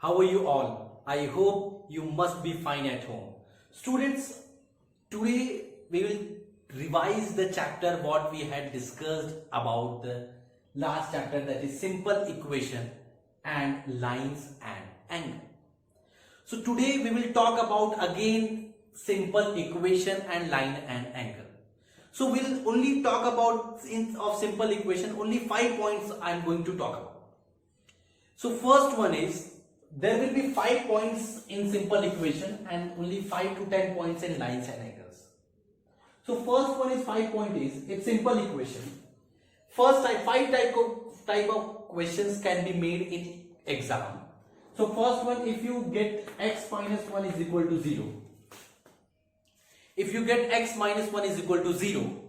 How are you all? I hope you must be fine at home. Students, today we will revise the chapter what we had discussed about the last chapter, that is simple equation and lines and angle. So today we will talk about again simple equation and line and angle. So we'll only talk about of simple equation, only 5 points I am going to talk about. So first one is, there will be 5 points in simple equation and only 5 to 10 points in lines and angles. So first one is 5 point is, it's simple equation. First five type of questions can be made in exam. So first one, if you get x minus 1 is equal to 0. If you get x minus 1 is equal to 0,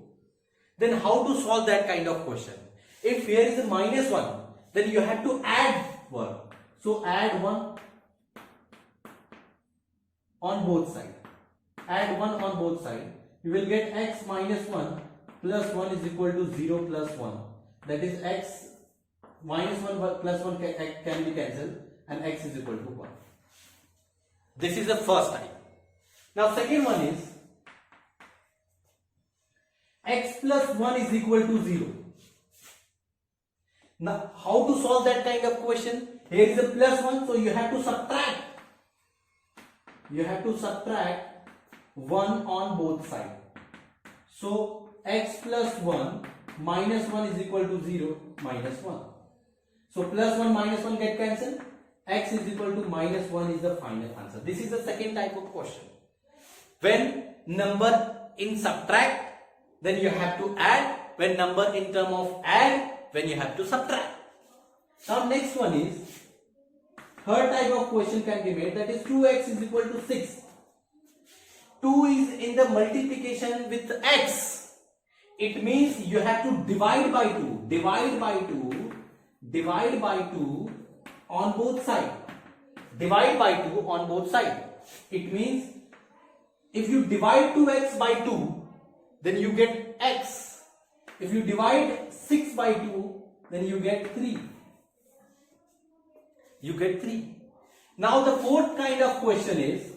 then how to solve that kind of question? If here is a minus 1, then you have to add 1. So add 1 on both sides. Add 1 on both sides. You will get x minus 1 plus 1 is equal to 0 plus 1. That is x minus 1 plus 1 can be cancelled and x is equal to 1. This is the first type. Now second one is x plus 1 is equal to 0. Now how to solve that kind of question? Here is a plus 1, so you have to subtract. You have to subtract 1 on both sides. So x plus 1 minus 1 is equal to 0 minus 1. So plus 1 minus 1 get cancelled. X is equal to minus 1 is the final answer. This is the second type of question. When number in subtract, then you have to add. When number in term of add, when you have to subtract. Now next one is, third type of question can be made, that is 2x is equal to 6. 2 is in the multiplication with x. It means you have to divide by 2. Divide by 2. Divide by 2 on both sides. Divide by 2 on both sides. It means if you divide 2x by 2, then you get x. If you divide 6 by 2, then you get 3. You get 3. Now the fourth kind of question is,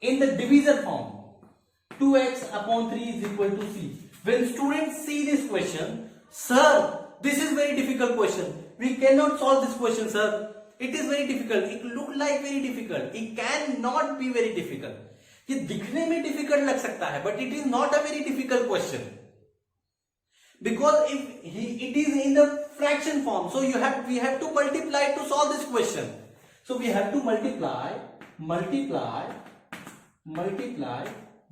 in the divisor form, 2x upon 3 is equal to c. When students see this question, sir, this is very difficult question. We cannot solve this question, sir. It is very difficult. It look like very difficult. It cannot be very difficult. ये दिखने में difficult लग सकता है, but it is not a very difficult question. Because it is in the fraction form, so we have to multiply to solve this question. So we have to multiply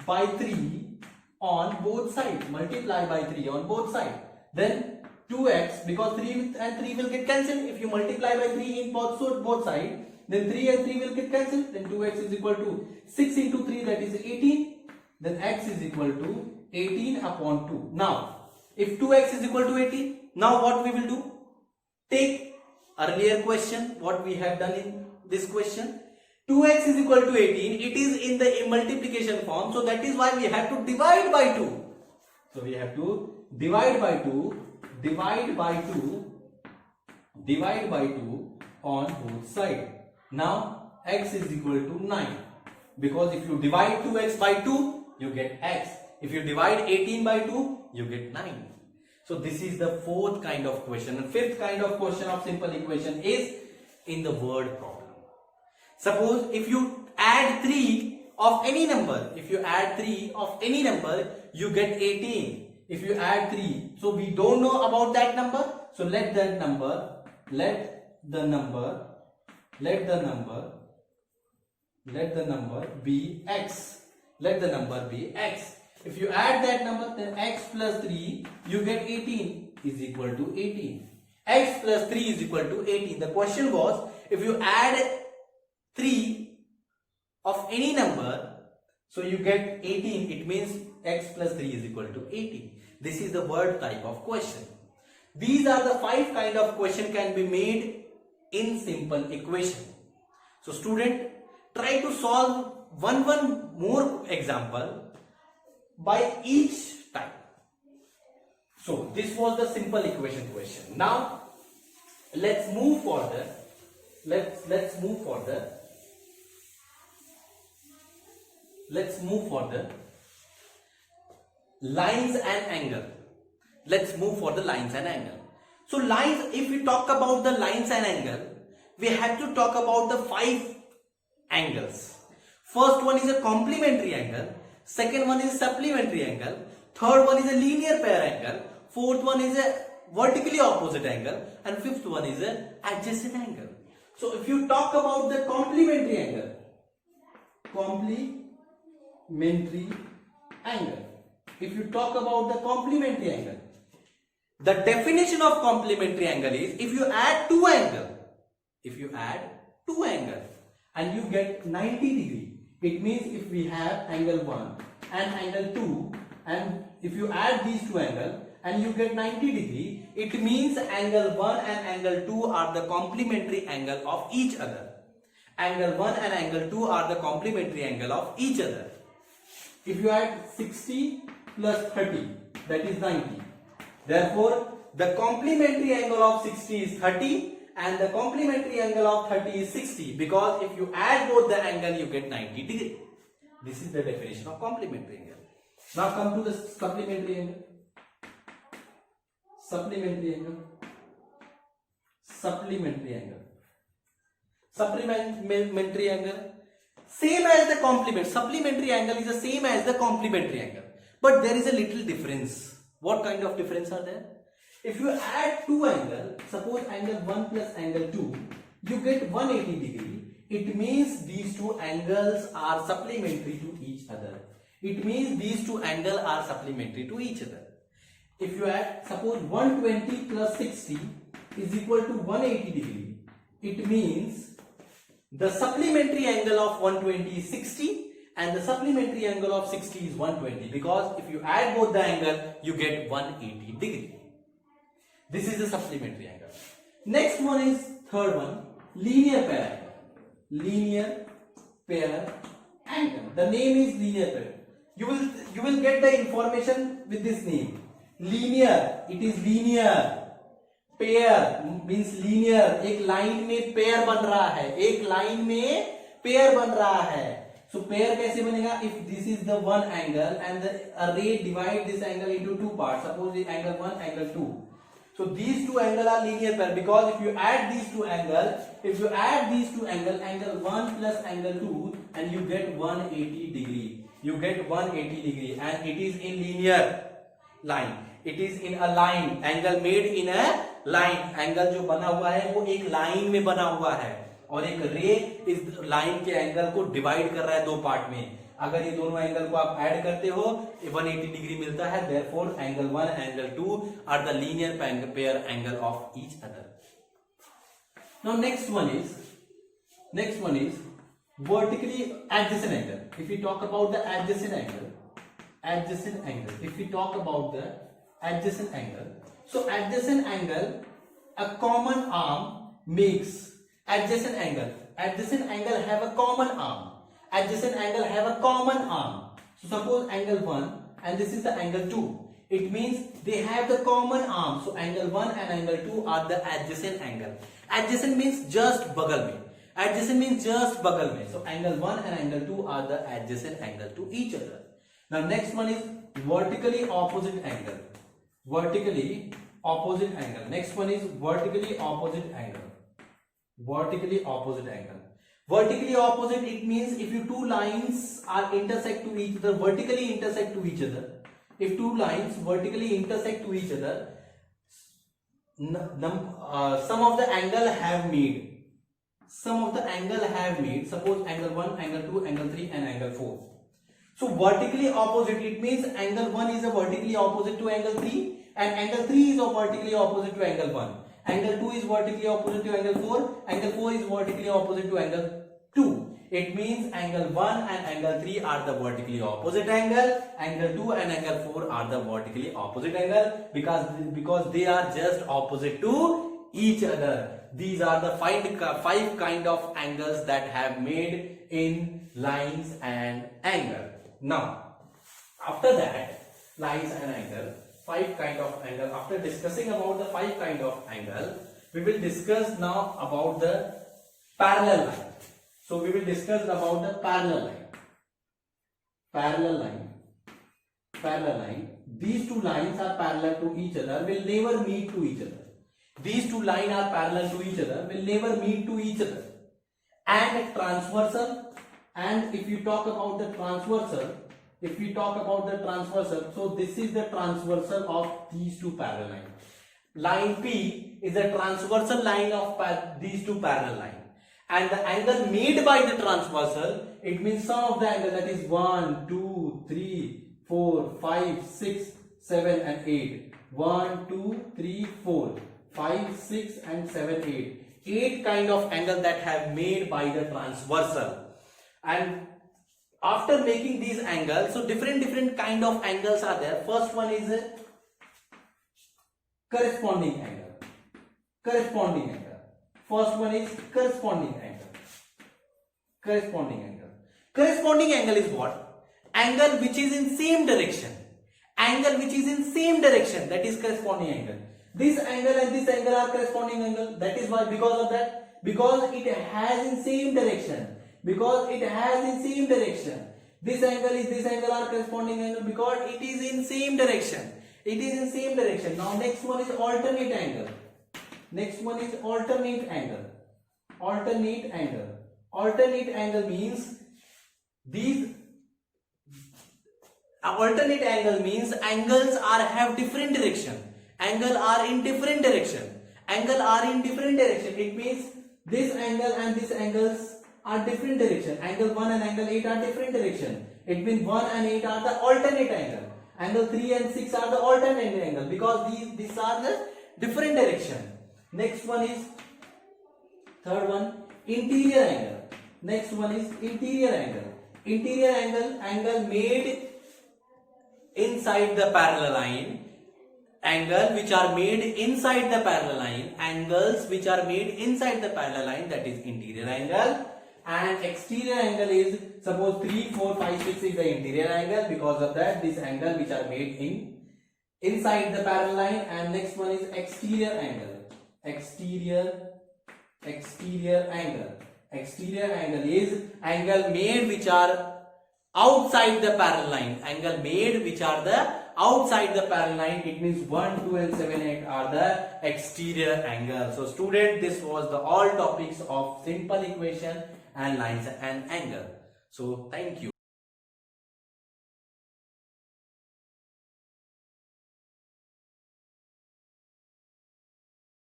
by 3 on both sides. Multiply by 3 on both sides. Then 2x, because 3 and 3 will get cancelled. If you multiply by 3 in both sides, then 3 and 3 will get cancelled. Then 2x is equal to 6 into 3, that is 18. Then x is equal to 18 upon 2. Now, if 2x is equal to 18, now what we will do? Take earlier question, what we have done in this question. 2x is equal to 18. It is in the multiplication form, so that is why we have to divide by 2. So we have to divide by 2 on both sides. Now x is equal to 9, because if you divide 2x by 2, you get x. If you divide 18 by 2, you get 9. So this is the fourth kind of question. And fifth kind of question of simple equation is in the word problem. Suppose if you add 3 of any number, you get 18. If you add 3, so we don't know about that number, so let the number be x. Let the number be x. If you add that number, then x plus 3, you get 18 is equal to 18. X plus 3 is equal to 18. The question was, if you add 3 of any number, so you get 18, it means x plus 3 is equal to 18. This is the word type of question. These are the 5 kind of question can be made in simple equation. So student, try to solve one more example by each type. So this was the simple equation question. Now let's move further. Let's move further. Let's move further. Lines and angle. Let's move for the lines and angle. So lines, if we talk about the lines and angle, we have to talk about the 5 angles. First one is a complementary angle, second one is supplementary angle, third one is a linear pair angle, fourth one is a vertically opposite angle, and fifth one is a adjacent angle. So if you talk about the complementary angle, if you talk about the complementary angle, the definition of complementary angle is if you add two angles and you get 90 degree, it means if we have angle 1 and angle 2, and if you add these two angles and you get 90 degree, it means angle 1 and angle 2 are the complementary angle of each other. Angle 1 and angle 2 are the complementary angle of each other. If you add 60 plus 30, that is 90. Therefore, the complementary angle of 60 is 30 and the complementary angle of 30 is 60, because if you add both the angle, you get 90 degree. This is the definition of complementary angle. Now come to the supplementary angle. Supplementary angle. Same as the complement. Supplementary angle is the same as the complementary angle. But there is a little difference. What kind of difference are there? If you add two angles, suppose angle 1 plus angle 2, you get 180 degree. It means these two angles are supplementary to each other. If you add, suppose 120 plus 60 is equal to 180 degree, it means the supplementary angle of 120 is 60 and the supplementary angle of 60 is 120, because if you add both the angle, you get 180 degree. This is the supplementary angle. Next one is third one, linear pair angle. The name is linear pair. You will get the information with this name. Linear, it is linear. Pair means linear, एक line में pair बन रहा है. सो pair कैसे बनेगा? If this is the one angle and the रे divide this angle into two parts, suppose angle 1 angle 2. So these two angles are linear pair, because if you add these two angles, angle 1 plus angle 2, and you get 180 degree. And it is in linear line. It is in a line. Angle made in a line. Angle जो बना हुआ है वो एक line में बना हुआ है, और एक रे इस लाइन के एंगल को डिवाइड कर रहा है दो पार्ट में. अगर ये दोनों एंगल को आप ऐड करते हो 180 डिग्री मिलता है. Therefore, angle 1 and angle 2 are the linear pair angle of each other. Now next one is vertically adjacent angle. If we talk about the adjacent angle, so adjacent angle, a common arm makes adjacent angle have a common arm. So suppose angle 1 and this is the angle 2. It means they have the common arm. So angle 1 and angle 2 are the adjacent angle. Adjacent means just बगल में. So angle 1 and angle 2 are the adjacent angle to each other. Now next one is vertically opposite angle. Next one is vertically opposite angle. Vertically opposite, it means if you two lines are intersect to each other, vertically intersect to each other. If two lines vertically intersect to each other, some of the angle have made. Suppose angle 1, angle 2, angle 3 and angle 4. So vertically opposite, it means angle 1 is a vertically opposite to angle 3 and angle 3 is a vertically opposite to angle 1. Angle 2 is vertically opposite to angle 4. Angle 4 is vertically opposite to angle 2. It means angle 1 and angle 3 are the vertically opposite angle. Angle 2 and angle 4 are the vertically opposite angle, because they are just opposite to each other. These are the 5 kind of angles that have made in lines and angle. Now, after that, lines and angle, 5 kind of angle. After discussing about the 5 kind of angle, we will discuss now about the parallel line. So we will discuss about the parallel line. Parallel line. These two lines are parallel to each other, will never meet to each other. These two lines are parallel to each other, will never meet to each other. And transversal, and if you talk about the transversal, so this is the transversal of these two parallel lines. Line P is a transversal line of these two parallel lines. And the angle made by the transversal, it means sum of the angle, that is 1, 2, 3, 4, 5, 6, 7 and 8. 1, 2, 3, 4, 5, 6 and 7, 8. 8 kind of angle that have made by the transversal. And after making these angles, so different kind of angles are there. First one is a corresponding angle. First one is corresponding angle. Corresponding angle is what? Angle which is in same direction. That is corresponding angle. This angle and this angle are corresponding angle. That is why, because of that, because it has in same direction. This angle are corresponding angle because it is in same direction. Now next one is alternate angle. Alternate angle means angles have different direction. Angle are in different direction. It means this angle and this angles are different direction. Angle 1 and angle 8 are different direction. It means 1 and 8 are the alternate angle. Angle 3 and 6 are the alternate angle because these are the different direction. Next one is third one, interior angle. Interior angle made inside the parallel line. Angles which are made inside the parallel line, that is interior angle. And exterior angle is, suppose 3, 4, 5, 6 is the interior angle. Because of that, this angle which are made inside the parallel line. And next one is exterior angle. Exterior angle is angle made which are outside the parallel line. It means 1, 2 and 7, 8 are the exterior angle. So student, this was the all topics of simple equation and lines and angle. So thank you.